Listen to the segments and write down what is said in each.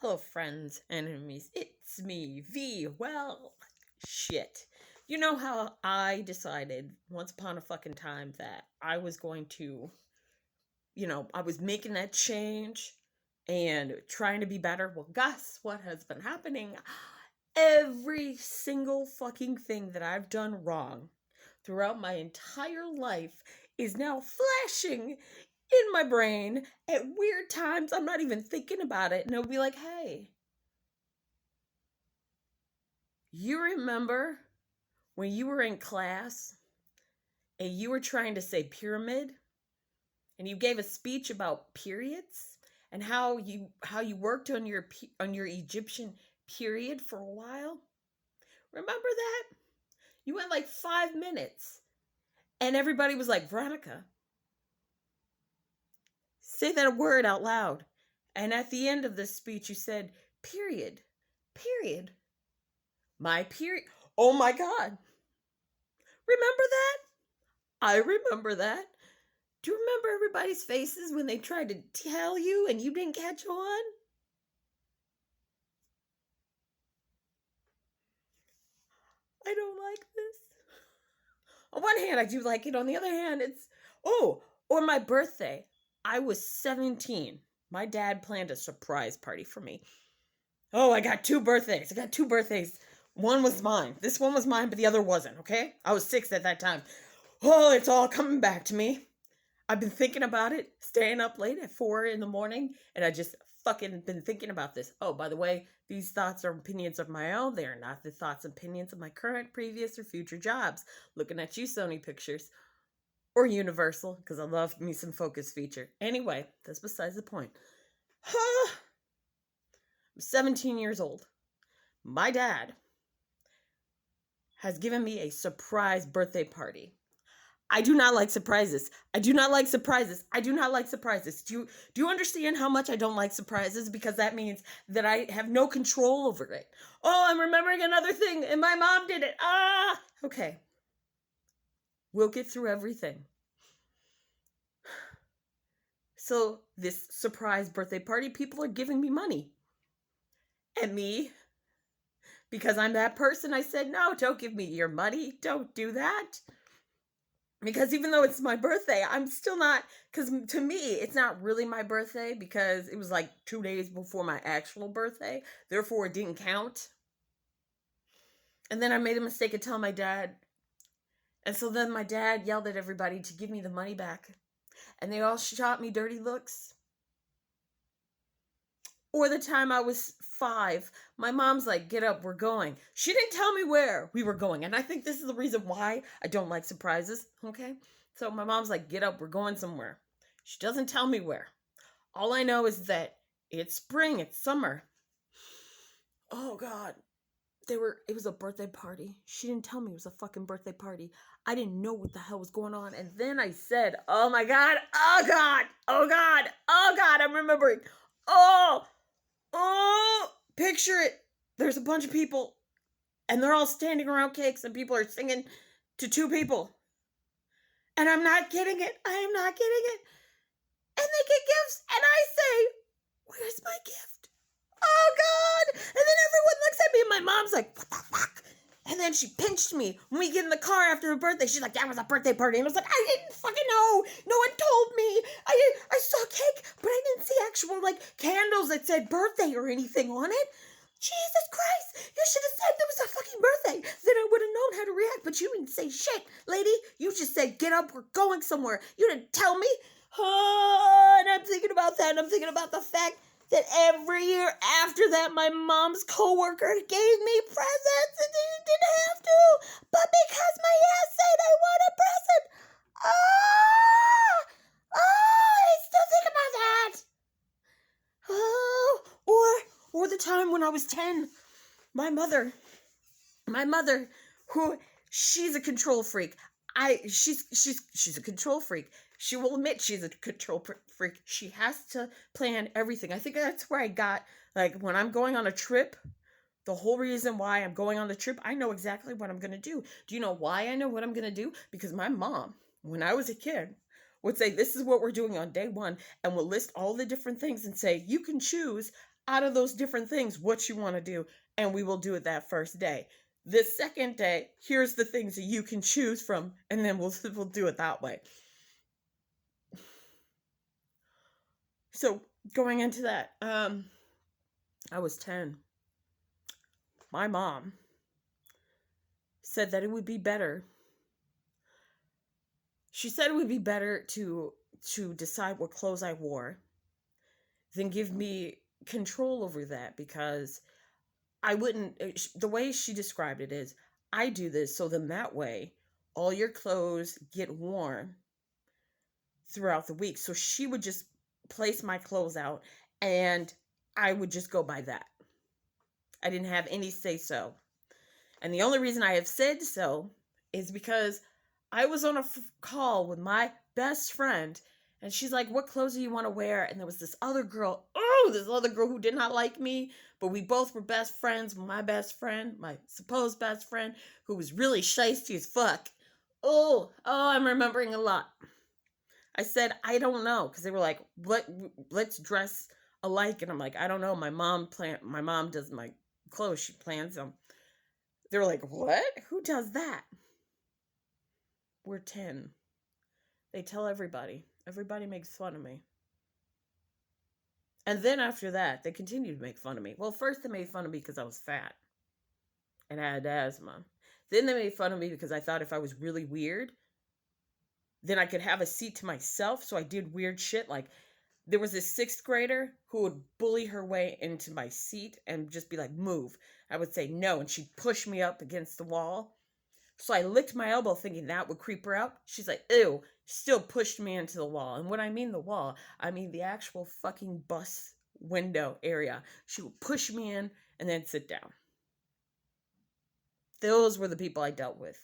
Hello, friends, enemies. It's me, V. Well, shit. You know how I decided once upon a fucking time that I was going to, I was making that change and trying to be better? Well, guess what has been happening? Every single fucking thing that I've done wrong throughout my entire life is now flashing in my brain at weird times. I'm not even thinking about it. And it'll be like, hey, you remember when you were in class and you were trying to say pyramid and you gave a speech about periods and how you worked on your Egyptian period for a while? Remember that? You went like 5 minutes and everybody was like, "Veronica, say that word out loud." And at the end of this speech you said, "Period. Period. My period." Oh my god. Remember that? I remember that. Do you remember everybody's faces when they tried to tell you and you didn't catch on? I don't like this. On one hand, I do like it. On the other hand, or my birthday. I was 17. My dad planned a surprise party for me. Oh, I got two birthdays. I got two birthdays. One was mine. This one was mine, but the other wasn't, okay? I was 6 at that time. Oh, it's all coming back to me. I've been thinking about it, staying up late at 4 in the morning, and I just fucking been thinking about this. Oh, by the way, these thoughts are opinions of my own. They are not the thoughts and opinions of my current, previous, or future jobs. Looking at you, Sony Pictures. Or Universal, because I love me some focus feature. Anyway, that's besides the point. I'm 17 years old. My dad has given me a surprise birthday party. I do not like surprises. I do not like surprises. I do not like surprises. Do you understand how much I don't like surprises? Because that means that I have no control over it. Oh, I'm remembering another thing, and my mom did it. Ah, okay. We'll get through everything. So this surprise birthday party, people are giving me money, and me, because I'm that person, I said, no, don't give me your money. Don't do that. Because even though it's my birthday, I'm still not, because to me, it's not really my birthday because it was like 2 days before my actual birthday. Therefore, it didn't count. And then I made a mistake of telling my dad. And so then my dad yelled at everybody to give me the money back. And they all shot me dirty looks. Or the time I was 5, my mom's like, get up, we're going. She didn't tell me where we were going. And I think this is the reason why I don't like surprises, okay? So my mom's like, get up, we're going somewhere. She doesn't tell me where. All I know is that it's spring, it's summer. Oh God. It was a birthday party. She didn't tell me it was a fucking birthday party. I didn't know what the hell was going on. And then I said, oh my God, oh God, oh God, oh God, I'm remembering. Oh, picture it. There's a bunch of people and they're all standing around cakes and people are singing to 2 people. And I'm not getting it. I am not getting it. And they get gifts and I say, where's my gift? Oh God. And then everyone looks at me and my mom's like, what the fuck? And then she pinched me when we get in the car after her birthday. She's like, that was a birthday party. And I was like, I didn't fucking know. No one told me. I saw cake, but I didn't see actual like candles that said birthday or anything on it. Jesus Christ. You should have said there was a fucking birthday. Then I would have known how to react. But you didn't say shit, lady. You just said, get up, we're going somewhere. You didn't tell me. Oh, and I'm thinking about that. And I'm thinking about the fact that every year after that, my mom's coworker gave me presents and they didn't have to. But because my ass said I want a present. I still think about that. Oh, or the time when I was 10, my mother, who she's a control freak. She's a control freak. She will admit she's a control freak. She has to plan everything. I think that's where I got, like, when I'm going on a trip, the whole reason why I'm going on the trip, I know exactly what I'm going to do. Do you know why I know what I'm going to do? Because my mom, when I was a kid, would say, this is what we're doing on day 1, and will list all the different things and say, you can choose. out of those different things what you want to do, and we will do it that first day. The second day, here's the things that you can choose from, and then we'll do it that way. So going into that, I was 10. My mom said that it would be better. She said it would be better to decide what clothes I wore than give me control over that, because I wouldn't. The way she described it is, I do this so then that way all your clothes get worn throughout the week. So she would just place my clothes out and I would just go by that. I didn't have any say so. And the only reason I have said so is because I was on a call with my best friend, and she's like, what clothes do you want to wear? And there was this other girl, who did not like me, but we both were best friends. My best friend, my supposed best friend, who was really shiesty as fuck. I'm remembering a lot. I said, I don't know, because they were like, let's dress alike. And I'm like, I don't know. My mom does my clothes. She plans them. They were like, what? Who does that? We're 10. They tell everybody. Everybody makes fun of me. And then after that, they continued to make fun of me. Well, first they made fun of me because I was fat and I had asthma. Then they made fun of me because I thought if I was really weird, then I could have a seat to myself. So I did weird shit. Like, there was this 6th grader who would bully her way into my seat and just be like, move. I would say no, and she'd push me up against the wall. So I licked my elbow thinking that would creep her out. She's like, ew. Still pushed me into the wall. And when I mean the wall, I mean the actual fucking bus window area. She would push me in and then sit down. Those were the people I dealt with.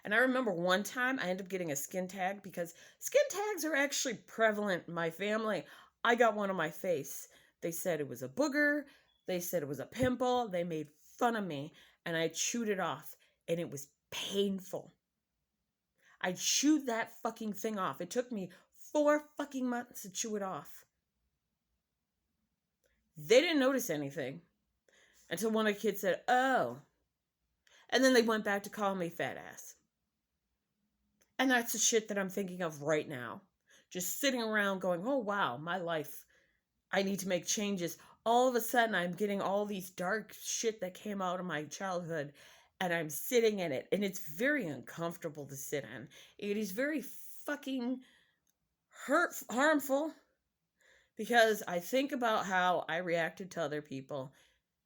And I remember one time I ended up getting a skin tag, because skin tags are actually prevalent in my family. I got one on my face. They said it was a booger. They said it was a pimple. They made fun of me, and I chewed it off, and it was painful. I chewed that fucking thing off. It took me 4 fucking months to chew it off. They didn't notice anything until one of the kids said, oh. And then they went back to calling me fat ass. And that's the shit that I'm thinking of right now. Just sitting around going, oh wow, my life. I need to make changes. All of a sudden, I'm getting all these dark shit that came out of my childhood, and I'm sitting in it. And it's very uncomfortable to sit in. It is very fucking harmful, because I think about how I reacted to other people,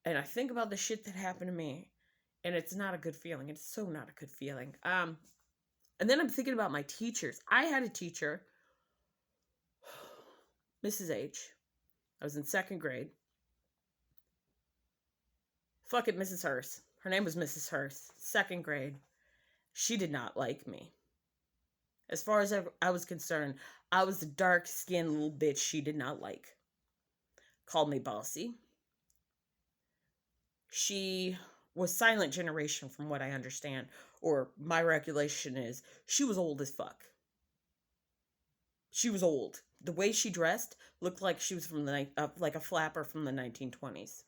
and I think about the shit that happened to me, and it's not a good feeling. It's so not a good feeling. And then I'm thinking about my teachers. I had a teacher, Mrs. H. I was in 2nd grade. Fuck it, Mrs. Hurst. Her name was Mrs. Hurst. 2nd grade. She did not like me. As far as I was concerned, I was the dark-skinned little bitch she did not like. Called me bossy. She was silent generation from what I understand, or my recollection is she was old as fuck. She was old. The way she dressed looked like she was from like a flapper from the 1920s.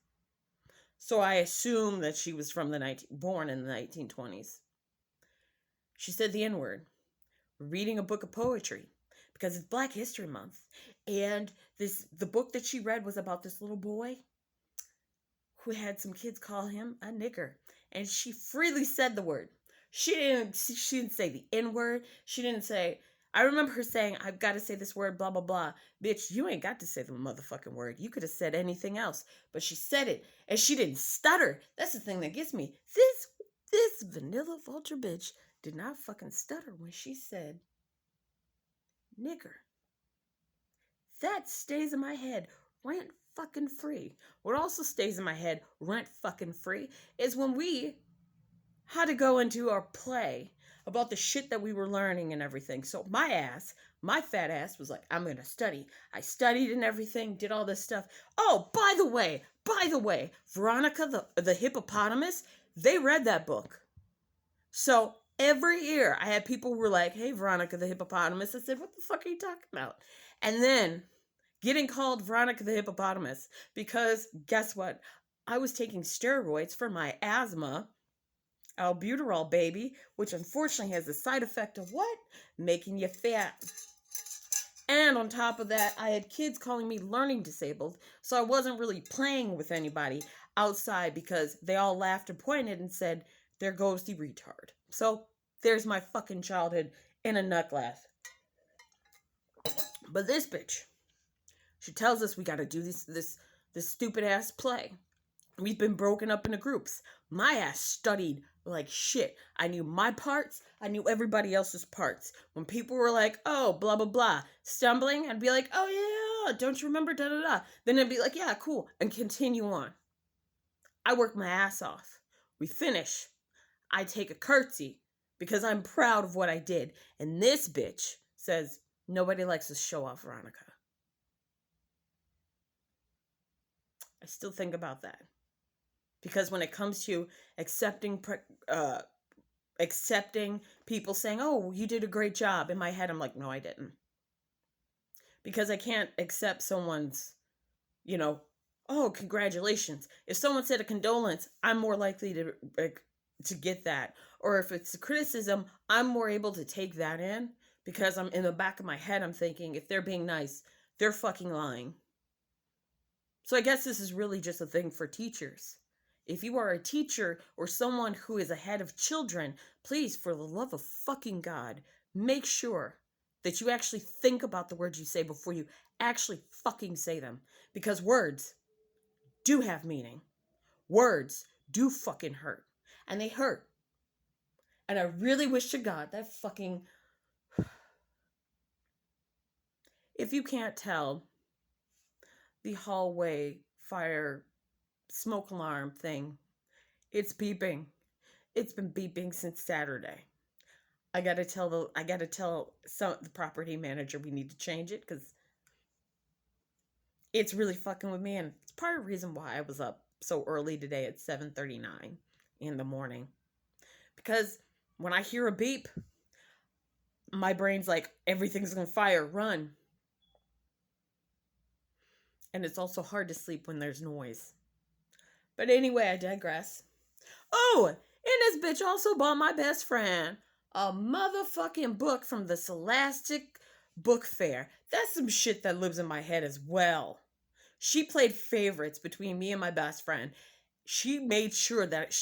So I assume that she was born in the 1920s. She said the N-word. Reading a book of poetry, because it's Black History Month, and the book that she read was about this little boy who had some kids call him a nigger, and she freely said the word. She didn't say the N-word. She didn't say, I remember her saying, I've got to say this word, blah, blah, blah. Bitch, you ain't got to say the motherfucking word. You could have said anything else, but she said it, and she didn't stutter. That's the thing that gets me. This vanilla vulture bitch did not fucking stutter when she said nigger. That stays in my head rent fucking free. What also stays in my head rent fucking free is when we had to go into our play about the shit that we were learning and everything. So my fat ass was like, I'm going to study. I studied and everything, did all this stuff. Oh, by the way, Veronica the hippopotamus, they read that book. So every year I had people who were like, hey, Veronica the hippopotamus. I said, what the fuck are you talking about? And then getting called Veronica the hippopotamus because guess what? I was taking steroids for my asthma, albuterol baby, which unfortunately has the side effect of what? Making you fat. And on top of that, I had kids calling me learning disabled, so I wasn't really playing with anybody outside because they all laughed and pointed and said, there goes the retard. So there's my fucking childhood in a nutglass. But this bitch, she tells us we gotta do this stupid ass play. We've been broken up into groups. My ass studied like shit. I knew my parts. I knew everybody else's parts. When people were like, oh, blah, blah, blah, stumbling, I'd be like, oh, yeah, don't you remember, da, da, da. Then I'd be like, yeah, cool, and continue on. I work my ass off. We finish. I take a curtsy because I'm proud of what I did. And this bitch says, nobody likes to show off Veronica. I still think about that. Because when it comes to accepting people saying, oh, you did a great job, in my head, I'm like, no, I didn't. Because I can't accept someone's, oh, congratulations. If someone said a condolence, I'm more likely to get that. Or if it's a criticism, I'm more able to take that in because I'm in the back of my head, I'm thinking, if they're being nice, they're fucking lying. So I guess this is really just a thing for teachers. If you are a teacher or someone who is ahead of children, please, for the love of fucking God, make sure that you actually think about the words you say before you actually fucking say them. Because words do have meaning. Words do fucking hurt. And they hurt. And I really wish to God that fucking... If you can't tell, the hallway fire smoke alarm thing, it's beeping. It's been beeping since Saturday. I gotta tell the property manager we need to change it because it's really fucking with me, and it's part of the reason why I was up so early today at 7:39 in the morning. Because when I hear a beep, my brain's like, everything's on fire, run. And it's also hard to sleep when there's noise. But anyway, I digress. Oh, and this bitch also bought my best friend a motherfucking book from the Scholastic Book Fair. That's some shit that lives in my head as well. She played favorites between me and my best friend. She made sure that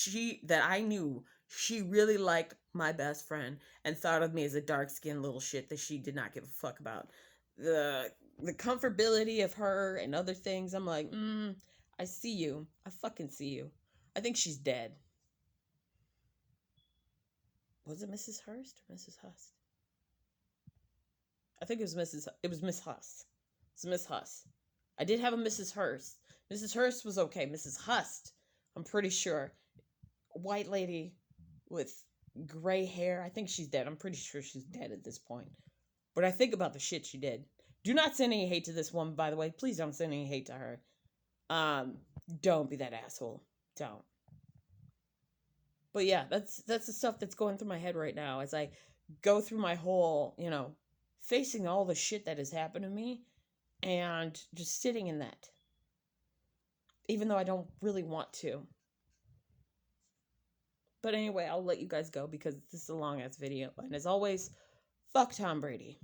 I knew she really liked my best friend and thought of me as a dark-skinned little shit that she did not give a fuck about. The comfortability of her and other things, I'm like, I see you. I fucking see you. I think she's dead. Was it Mrs. Hurst or Mrs. Hust? I think it was Miss Huss. It's Miss Huss. I did have a Mrs. Hurst. Mrs. Hurst was okay. Mrs. Hust, I'm pretty sure. White lady with gray hair. I think she's dead. I'm pretty sure she's dead at this point. But I think about the shit she did. Do not send any hate to this woman, by the way. Please don't send any hate to her. Don't be that asshole. Don't. But yeah, that's the stuff that's going through my head right now as I go through my whole, facing all the shit that has happened to me and just sitting in that. Even though I don't really want to. But anyway, I'll let you guys go because this is a long ass video. And as always, fuck Tom Brady.